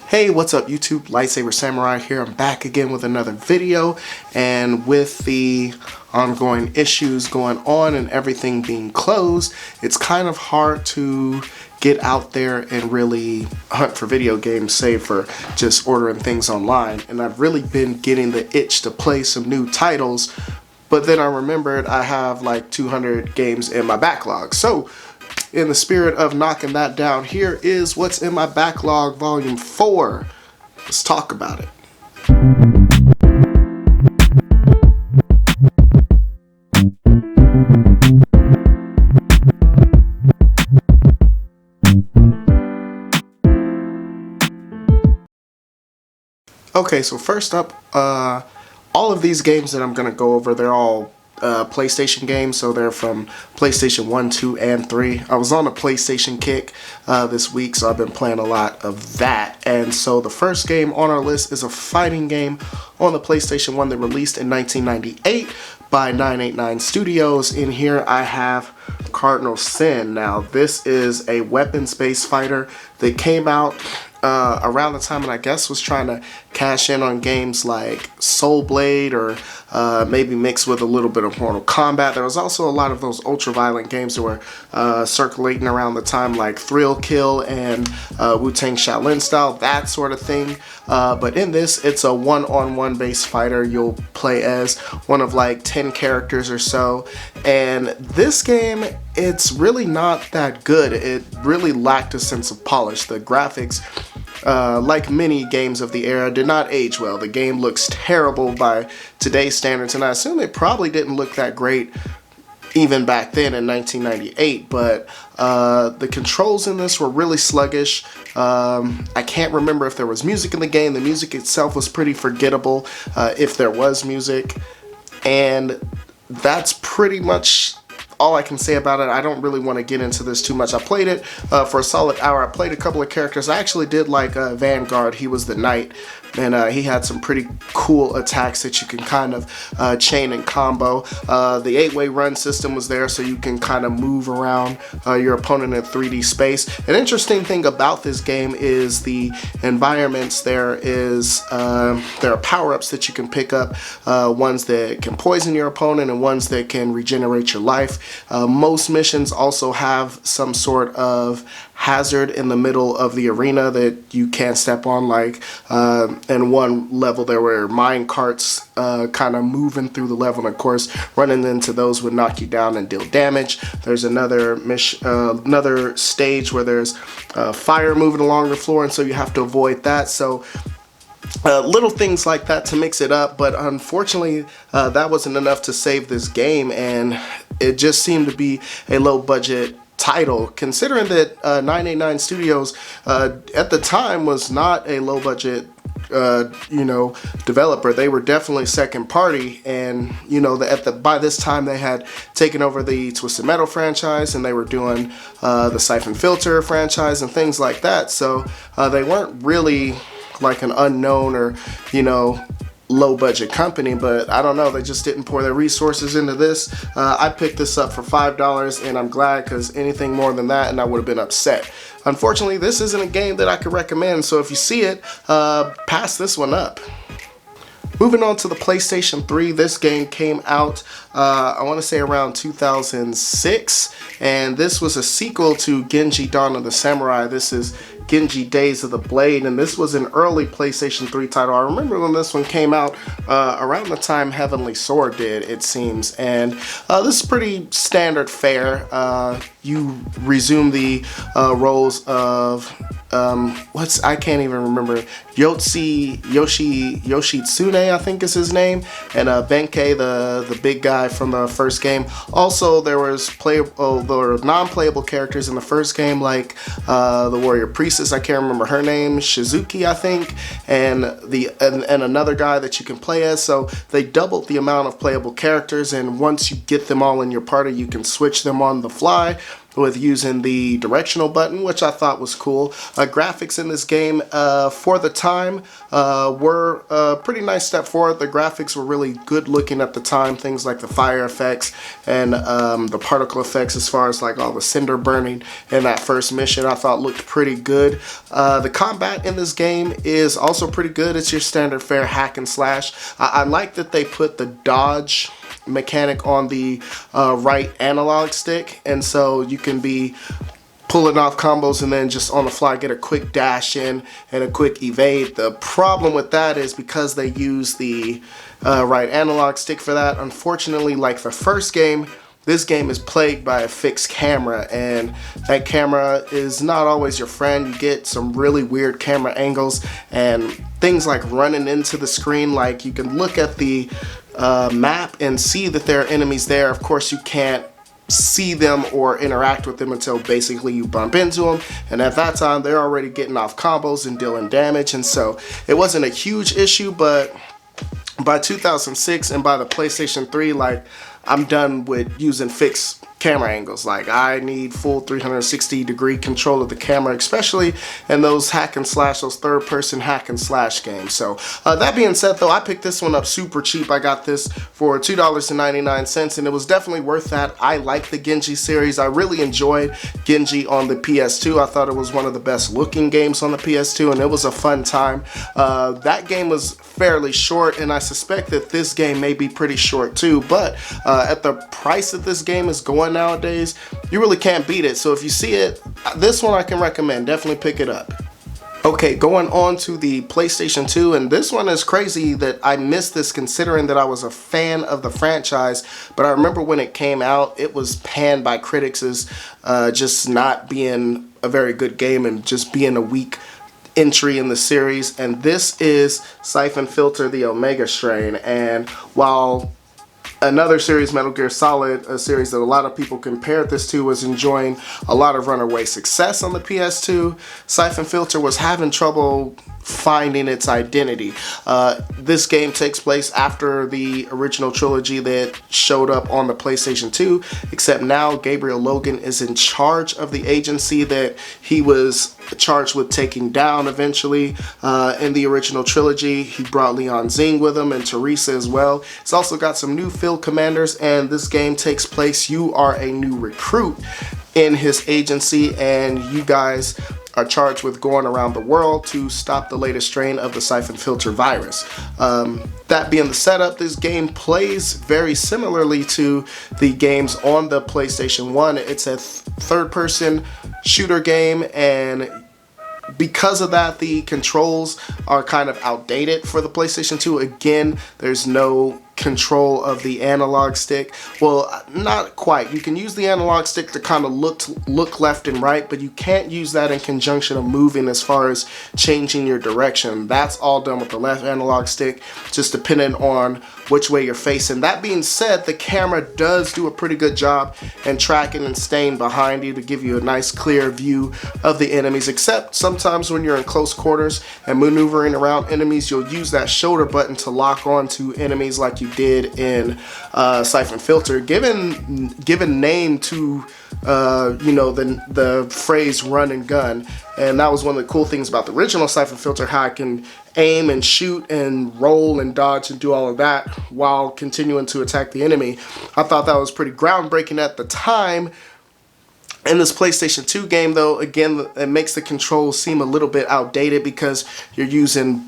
Hey, what's up YouTube? Lightsaber Samurai here. I'm back again with another video, and with the ongoing issues going on and everything being closed, it's kind of hard to get out there and really hunt for video games, save for just ordering things online. And I've really been getting the itch to play some new titles, but then I remembered I have like 200 games in my backlog. So in the spirit of knocking that down, here is what's in my backlog, volume 4. Let's talk about it. Okay, so first up, all of these games that I'm going to go over, they're all PlayStation games, so they're from PlayStation 1, 2, and 3. I was on a PlayStation kick this week, so I've been playing a lot of that. And so the first game on our list is a fighting game on the PlayStation 1 that released in 1998 by 989 Studios. In here I have Cardinal Sin. Now this is a weapons-based fighter that came out around the time, and I guess was trying to cash in on games like Soul Blade, or maybe mixed with a little bit of Mortal Kombat. There was also a lot of those ultra-violent games that were circulating around the time, like Thrill Kill and Wu-Tang Shaolin style, that sort of thing. But in this, it's a one-on-one based fighter. You'll play as one of like 10 characters or so. And this game, it's really not that good. It really lacked a sense of polish. The graphics, like many games of the era, did not age well. The game looks terrible by today's standards, and I assume it probably didn't look that great even back then in 1998, but the controls in this were really sluggish. I can't remember if there was music in the game. The music itself was pretty forgettable, if there was music, and that's pretty much all I can say about it. I don't really want to get into this too much. I played it for a solid hour. I played a couple of characters. I actually did like Vanguard. He was the knight, and he had some pretty cool attacks that you can kind of chain and combo. The 8-way run system was there, so you can kind of move around your opponent in 3D space. An interesting thing about this game is the environments. There are power-ups that you can pick up, ones that can poison your opponent and ones that can regenerate your life. Most missions also have some sort of hazard in the middle of the arena that you can't step on, like in one level there were mine carts kind of moving through the level, and of course running into those would knock you down and deal damage. There's another stage where there's fire moving along the floor, and so you have to avoid that. So little things like that to mix it up, but unfortunately that wasn't enough to save this game, and it just seemed to be a low budget title, considering that 989 Studios at the time was not a low budget developer. They were definitely second party, and by this time they had taken over the Twisted Metal franchise, and they were doing the Syphon Filter franchise and things like that. So they weren't really like an unknown or low budget company, but I don't know, they just didn't pour their resources into this. I picked this up for $5, and I'm glad, because anything more than that and I would have been upset. Unfortunately, this isn't a game that I could recommend, so if you see it, pass this one up. Moving on to the PlayStation 3, this game came out, I want to say around 2006, and this was a sequel to Ginji Dawn of the Samurai. This is Ginji Days of the Blade, and this was an early PlayStation 3 title. I remember when this one came out around the time Heavenly Sword did, it seems, and this is pretty standard fare. You resume the roles of I can't even remember, Yoshitsune, I think is his name, and Benkei, the big guy from the first game. Also, there was non-playable characters in the first game, like the warrior priestess. I can't remember her name, Shizuki, I think, and another guy that you can play as. So they doubled the amount of playable characters, and once you get them all in your party, you can switch them on the fly. with using the directional button, which I thought was cool. Graphics in this game for the time were a pretty nice step forward. The graphics were really good looking at the time. Things like the fire effects and the particle effects, as far as like all the cinder burning in that first mission, I thought looked pretty good. The combat in this game is also pretty good. It's your standard fare hack and slash. I like that they put the dodge mechanic on the right analog stick, and so you can be pulling off combos and then just on the fly get a quick dash in and a quick evade. The problem with that is because they use the right analog stick for that, unfortunately, like the first game, this game is plagued by a fixed camera, and that camera is not always your friend. You get some really weird camera angles and things like running into the screen. Like, you can look at the map and see that there are enemies there. Of course, you can't see them or interact with them until basically you bump into them, and at that time they're already getting off combos and dealing damage. And so it wasn't a huge issue, but by 2006 and by the PlayStation 3, like, I'm done with using fixed camera angles. Like, I need full 360-degree control of the camera, especially in those hack and slash, those third-person hack and slash games. So that being said, though, I picked this one up super cheap. I got this for $2.99, and it was definitely worth that. I like the Ginji series. I really enjoyed Ginji on the PS2. I thought it was one of the best looking games on the PS2, and it was a fun time. That game was fairly short, and I suspect that this game may be pretty short too, but at the price that this game is going nowadays, you really can't beat it. So if you see it, this one I can recommend. Definitely pick it up. Okay, going on to the PlayStation 2, and this one is crazy that I missed this considering that I was a fan of the franchise, but I remember when it came out, it was panned by critics as just not being a very good game and just being a weak entry in the series, and this is Syphon Filter, the Omega Strain. And while another series, Metal Gear Solid, a series that a lot of people compared this to, was enjoying a lot of runaway success on the PS2, Syphon Filter was having trouble finding its identity. This game takes place after the original trilogy that showed up on the PlayStation 2, except now Gabriel Logan is in charge of the agency that he was charged with taking down eventually. In the original trilogy, he brought Leon Zing with him and Teresa as well. It's also got some new field commanders, and this game takes place, you are a new recruit in his agency, and you guys are charged with going around the world to stop the latest strain of the Syphon Filter virus. That being the setup, this game plays very similarly to the games on the PlayStation 1. It's a third-person shooter game, and because of that, the controls are kind of outdated for the PlayStation 2. Again, there's no control of the analog stick. Well, not quite. You can use the analog stick to kind of look left and right, but you can't use that in conjunction of moving as far as changing your direction. That's all done with the left analog stick, just depending on which way you're facing. That being said, the camera does do a pretty good job in tracking and staying behind you to give you a nice clear view of the enemies, except sometimes when you're in close quarters and maneuvering around enemies, you'll use that shoulder button to lock on to enemies like you did in Syphon Filter, given name to you know, the phrase run and gun. And that was one of the cool things about the original Syphon Filter, how I can aim and shoot and roll and dodge and do all of that while continuing to attack the enemy. I thought that was pretty groundbreaking at the time. In this PlayStation 2 game, though, again, it makes the controls seem a little bit outdated because you're using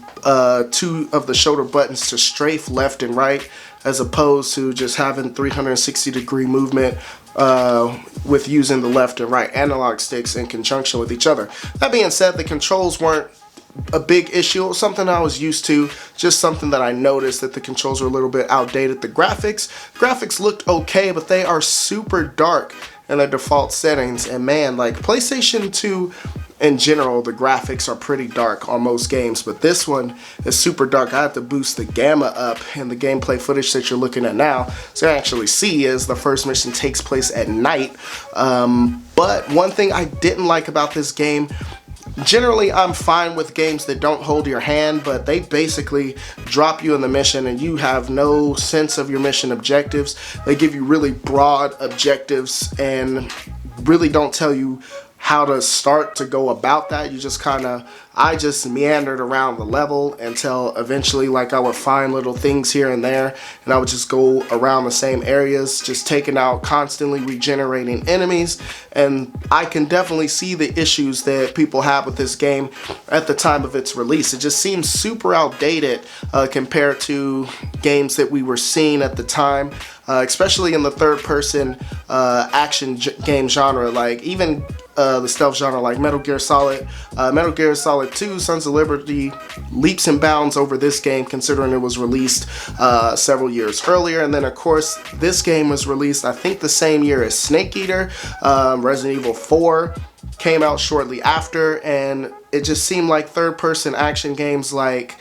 two of the shoulder buttons to strafe left and right, as opposed to just having 360-degree movement with using the left and right analog sticks in conjunction with each other. That being said, the controls weren't a big issue. It was something I was used to, just something that I noticed that the controls were a little bit outdated. The graphics looked okay, but they are super dark in their default settings, and man, like PlayStation 2 in general, the graphics are pretty dark on most games, but this one is super dark. I have to boost the gamma up in the gameplay footage that you're looking at now, so I actually see as the first mission takes place at night. But one thing I didn't like about this game, generally I'm fine with games that don't hold your hand, but they basically drop you in the mission and you have no sense of your mission objectives. They give you really broad objectives, and really don't tell you how to start to go about that. You just kind of, I just meandered around the level until eventually, like, I would find little things here and there, and I would just go around the same areas, just taking out constantly regenerating enemies. And I can definitely see the issues that people have with this game at the time of its release. It just seems super outdated compared to games that we were seeing at the time, especially in the third-person action game genre. Like, even the stealth genre, like Metal Gear Solid 2, Sons of Liberty leaps and bounds over this game, considering it was released several years earlier. And then, of course, this game was released, I think, the same year as Snake Eater. Resident Evil 4 came out shortly after, and it just seemed like third-person action games like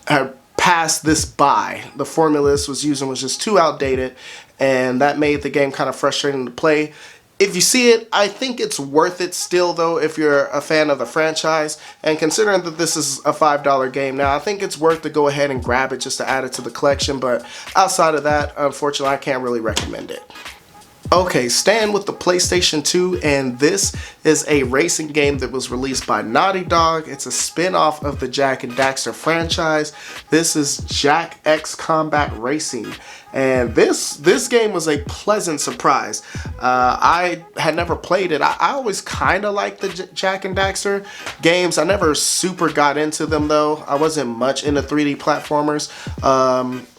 had passed this by. The formula this was using was just too outdated, and that made the game kind of frustrating to play. If you see it, I think it's worth it still, though, if you're a fan of the franchise. And considering that this is a $5 game now, I think it's worth to go ahead and grab it just to add it to the collection. But outside of that, unfortunately, I can't really recommend it. Okay, staying with the PlayStation 2, and this is a racing game that was released by Naughty Dog. It's a spin-off of the Jak and Daxter franchise. This is Jak X Combat Racing, and this game was a pleasant surprise. I had never played it. I always kind of liked the Jak and Daxter games. I never super got into them, though. I wasn't much into 3D platformers.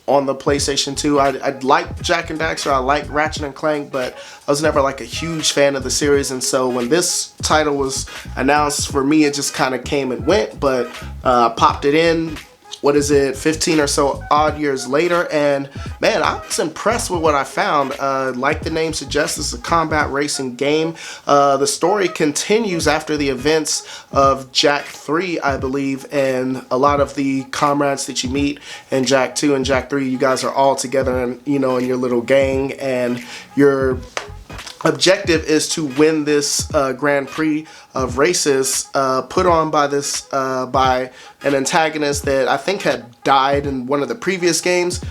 On the PlayStation 2. I liked Jak and Daxter, I liked Ratchet and Clank, but I was never like a huge fan of the series, and so when this title was announced, for me it just kind of came and went, but popped it in, 15 or so odd years later, and man, I was impressed with what I found. Like the name suggests, it's a combat racing game. The story continues after the events of Jak 3, I believe, and a lot of the comrades that you meet in Jak 2 and Jak 3, you guys are all together in, in your little gang, and your objective is to win this Grand Prix of races put on by by an antagonist that I think had died in one of the previous games.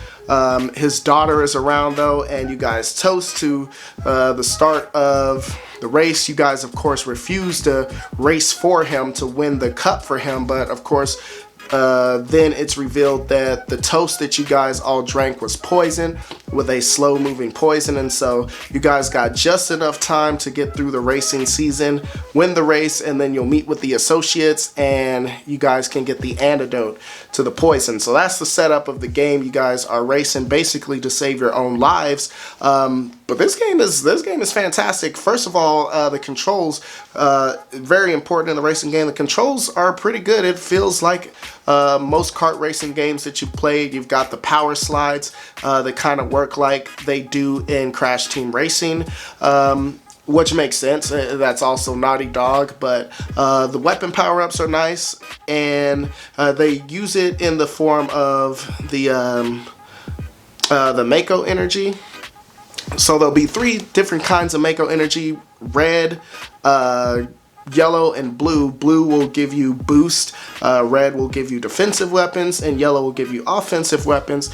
His daughter is around, though, and you guys toast to the start of the race. You guys, of course, refuse to race for him to win the cup for him, but of course then it's revealed that the toast that you guys all drank was poison, with a slow moving poison, and so you guys got just enough time to get through the racing season, win the race, and then you'll meet with the associates and you guys can get the antidote to the poison. So that's the setup of the game. You guys are racing basically to save your own lives. But this game is fantastic. First of all, the controls, very important in the racing game. The controls are pretty good. It feels like most kart racing games that you've played. You've got the power slides that kind of work like they do in Crash Team Racing, which makes sense. That's also Naughty Dog, but the weapon power-ups are nice, and they use it in the form of the Mako energy. So there'll be 3 different kinds of Mako energy: red, yellow, and blue. Blue will give you boost, red will give you defensive weapons, and yellow will give you offensive weapons.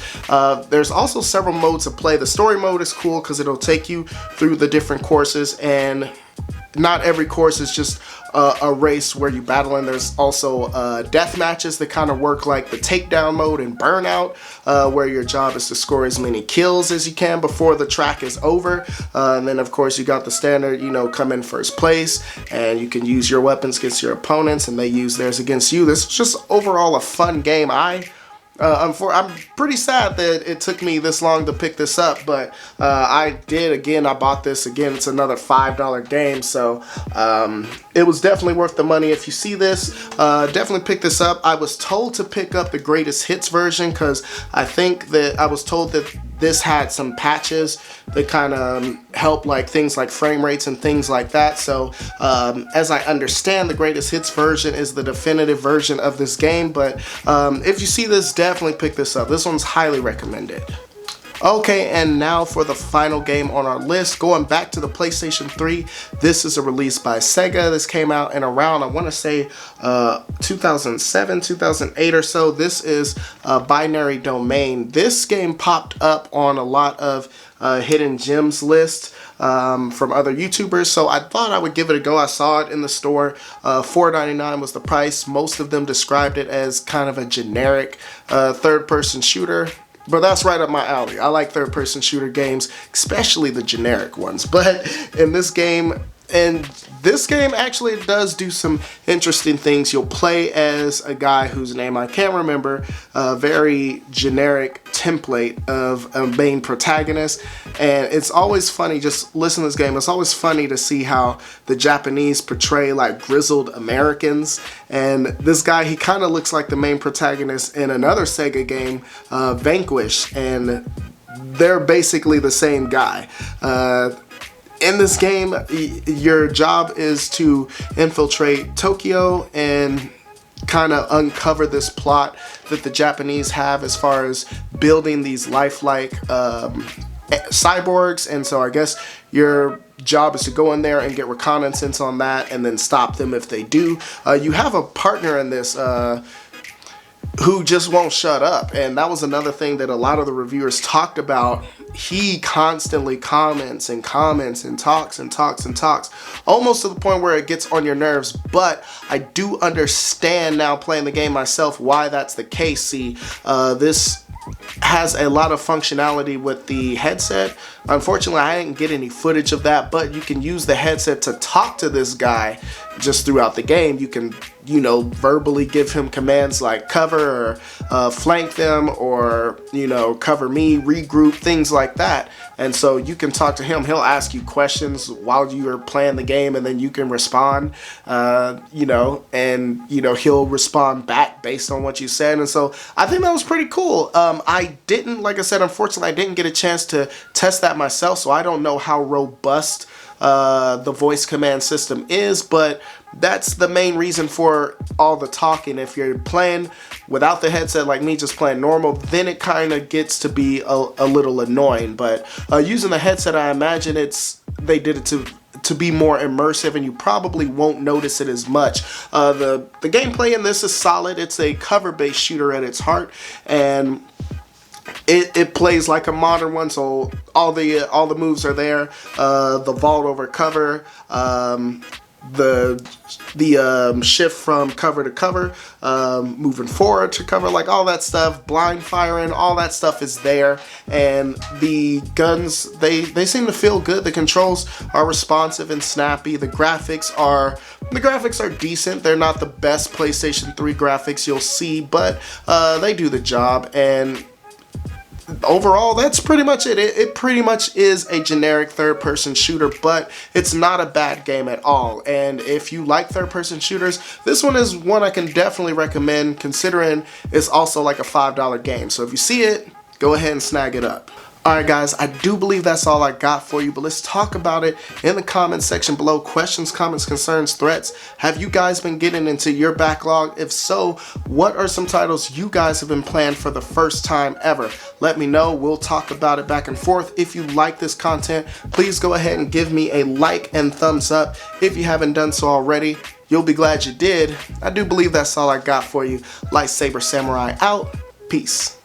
There's also several modes of play. The story mode is cool because it'll take you through the different courses, and not every course is just a race where you battle, and there's also death matches that kind of work like the takedown mode and burnout, where your job is to score as many kills as you can before the track is over. And then of course you got the standard, come in first place, and you can use your weapons against your opponents and they use theirs against you. This is just overall a fun game. I'm pretty sad that it took me this long to pick this up, but I did. Again, I bought this again. It's another $5 game, so it was definitely worth the money. If you see this, definitely pick this up. I was told to pick up the greatest hits version because I was told that this had some patches that kind of help like things like frame rates and things like that. So as I understand, the greatest hits version is the definitive version of this game, but if you see this, definitely pick this up. This one's highly recommended. Okay, and now for the final game on our list, going back to the PlayStation 3. This is a release by Sega. This came out in around, I want to say, 2007, 2008 or so. This is Binary Domain. This game popped up on a lot of hidden gems list from other YouTubers, so I thought I would give it a go. I saw it in the store. $4.99 was the price. Most of them described it as kind of a generic third-person shooter. But that's right up my alley. I like third-person shooter games, especially the generic ones. But in this game, actually does do some interesting things. You'll play as a guy whose name I can't remember, a very generic template of a main protagonist, and it's always funny, just listen to this game, it's always funny to see how the Japanese portray like grizzled Americans, and this guy, he kind of looks like the main protagonist in another Sega game, Vanquish, and they're basically the same guy. In this game, your job is to infiltrate Tokyo and kind of uncover this plot that the Japanese have as far as building these lifelike cyborgs. And so I guess your job is to go in there and get reconnaissance on that and then stop them if they do. You have a partner in this who just won't shut up, and that was another thing that a lot of the reviewers talked about. He constantly comments and comments and talks and talks and talks, almost to the point where it gets on your nerves. But I do understand now, playing the game myself, why that's the case. See, this has a lot of functionality with the headset. Unfortunately, I didn't get any footage of that, but you can use the headset to talk to this guy just throughout the game. You can, you know, verbally give him commands like cover or flank them, or, you know, cover me, regroup, things like that. And so you can talk to him. He'll ask you questions while you are playing the game, and then you can respond, you know, and, you know, he'll respond back based on what you said. And so I think that was pretty cool. I didn't, like I said, unfortunately, I didn't get a chance to test that myself, so I don't know how robust the voice command system is, but that's the main reason for all the talking. If you're playing without the headset like me, just playing normal, then it kind of gets to be a little annoying. But using the headset, I imagine they did it to be more immersive, and you probably won't notice it as much. The gameplay in this is solid. It's a cover-based shooter at its heart, and it plays like a modern one, so all the moves are there. The vault over cover, the shift from cover to cover, moving forward to cover, like all that stuff, blind firing, all that stuff is there. And the guns, they seem to feel good. The controls are responsive and snappy. The graphics are decent. They're not the best PlayStation 3 graphics you'll see, but they do the job. And overall, that's pretty much it. It pretty much is a generic third-person shooter, but it's not a bad game at all. And if you like third-person shooters, this one is one I can definitely recommend, considering it's also like a $5 game. So if you see it, go ahead and snag it up. Alright guys, I do believe that's all I got for you, but let's talk about it in the comments section below. Questions, comments, concerns, threats. Have you guys been getting into your backlog? If so, what are some titles you guys have been playing for the first time ever? Let me know. We'll talk about it back and forth. If you like this content, please go ahead and give me a like and thumbs up. If you haven't done so already, you'll be glad you did. I do believe that's all I got for you. Lightsaber Samurai out. Peace.